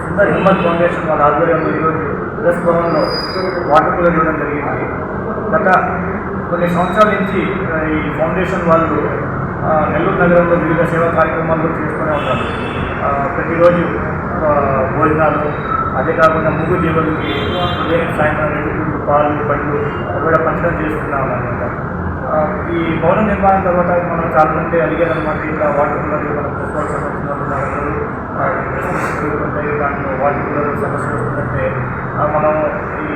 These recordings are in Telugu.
సుందర్ హిమ్మత్ ఫౌండేషన్ వాళ్ళ ఆధ్వర్యంలో ఈరోజు ప్రెస్ భవన్లో వాటర్ కూలర్ ఇవ్వడం జరిగింది. గత కొన్ని సంవత్సరాల నుంచి ఈ ఫౌండేషన్ వాళ్ళు నెల్లూరు నగరంలో వివిధ సేవా కార్యక్రమాలు చేస్తూనే ఉంటారు. ప్రతిరోజు భోజనాలు, అదే కాకుండా ముగ్గు జీవులకి ఉదయం సాయంత్రం 2 పాలు పండ్లు కూడా పంచడం చేస్తున్నాం అనమాట. ఈ భవన నిర్మాణం తర్వాత మనం చాలా మంది అడిగారనమాట. ఇంకా వాటర్ కూలర్ మన ప్రెస్ సంబంధించిన దాంట్లో వాటర్ కూలర్ సమస్య వస్తుందంటే మనం ఈ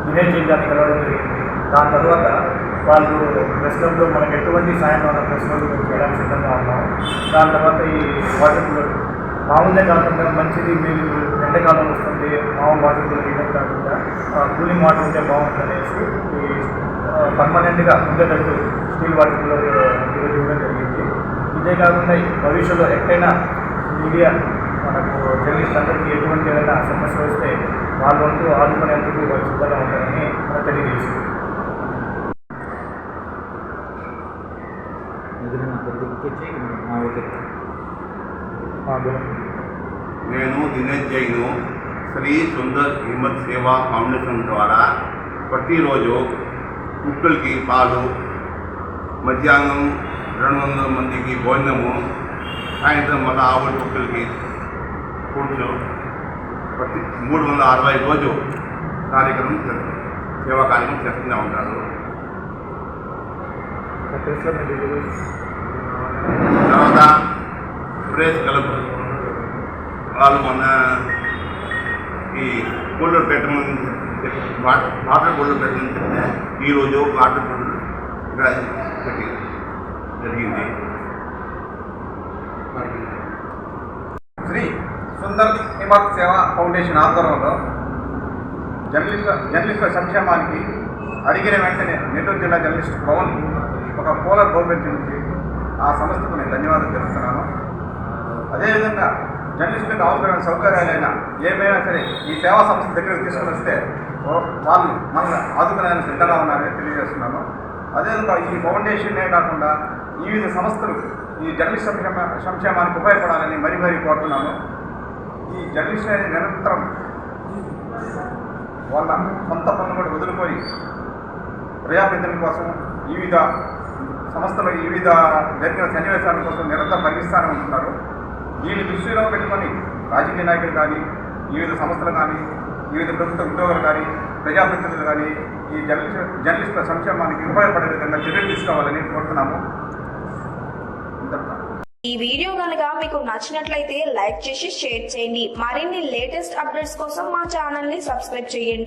విలేజ్ చేయడానికి కలవడం జరిగింది. దాని తర్వాత వాళ్ళు ప్రెస్ క్లబ్లో మనకు ఎటువంటి సాయం మన ప్రెస్ క్లబ్ చేయడానికి సిద్ధంగా ఉన్నాం. దాని తర్వాత ఈ వాటర్ కూలర్ మామూలుగా కాకుండా మంచిది, మీరు ఎండాకాలం వస్తుంది, మామూలు వాటర్ కూలర్ ఇవ్వడం కాకుండా కూలింగ్ వాటర్ ఉంటే బాగుంటుంది అనేసి ఈ పర్మనెంట్గా ఉండేటట్టు స్టీల్ వాటర్ కూలర్ ఈరోజు ఇవ్వడం జరిగింది. ఇదే కాకుండా భవిష్యత్తులో ఎక్కడైనా మీడియా మనకు జర్నలిస్ట్ అందరికీ ఎటువంటి ఏదైనా సమస్య వస్తే వాళ్ళ వంతు ఆదుకునేందుకు వాళ్ళు సిద్ధంగా ఉంటారని మనం తెలియజేస్తుంది. నేను దినేష్ జైను శ్రీ సుందర్ హిమ్మత్ సేవా ఫౌండేషన్ ద్వారా ప్రతిరోజు కుక్కలకి పాలు, మధ్యాహ్నం 200 మందికి భోజనము, సాయంత్రం మళ్ళీ ఆవుల కుక్కలకి ఫుడ్స్ ప్రతి 360 రోజు సేవా కార్యక్రమం చేస్తూనే ఉంటారు. తర్వాత ప్రెస్ క్లబ్ వాళ్ళు మొన్న ఈ కూలర్ పెట్టమని వాటర్ కూలర్ పెట్టమని చెప్తే ఈరోజు వాటర్ కూలర్ పెట్టి జరిగింది. శ్రీ సుందర్ హిమ్మత్ సేవా ఫౌండేషన్ ఆధ్వర్యంలో జర్నలిస్టుల సంక్షేమానికి అడిగిన వెంటనే నెల్లూరు జిల్లా జర్నలిస్ట్ భవన్ ఒక కూలర్ బహుమతించి ఆ సంస్థకు నేను ధన్యవాదాలు తెలుపుతున్నాను. అదేవిధంగా జర్నలిస్టులకు అవసరమైన సౌకర్యాలైనా ఏమైనా సరే ఈ సేవా సంస్థ దగ్గరకు తీసుకుని వస్తే వాళ్ళు మన ఆదుకునేందుకు సిద్ధంగా ఉన్నారని తెలియజేస్తున్నాను. అదేవిధంగా ఈ ఫౌండేషనే కాకుండా వివిధ సంస్థలు ఈ జర్నలిస్ట్ సంక్షేమానికి ఉపయోగపడాలని మరీ కోరుతున్నాను. ఈ జర్నలిస్ట్ అనేది నిరంతరం వాళ్ళ సొంత పనులు కూడా వదులుకొని ప్రజాప్రతినిధుల కోసం వివిధ సంస్థలు వివిధ జరిగిన సన్నివేశాల కోసం నిరంతరం పరిగణిస్తూనే ఉంటున్నారు. దీన్ని దృష్టిలో పెట్టుకొని రాజకీయ నాయకులు కానీ, వివిధ సంస్థలు కానీ, వివిధ ప్రభుత్వ ఉద్యోగులు కానీ, ప్రజాప్రతినిధులు కానీ ఈ జర్నలిస్టుల సంక్షేమానికి ఉపయోగపడే విధంగా చర్యలు తీసుకోవాలని కోరుతున్నాము. ఈ వీడియో కనుక మీకు నచ్చినట్లయితే లైక్ చేసి షేర్ చేయండి. మరిన్ని లేటెస్ట్ అప్డేట్స్ కోసం మా ఛానల్ ని సబ్స్క్రైబ్ చేయండి.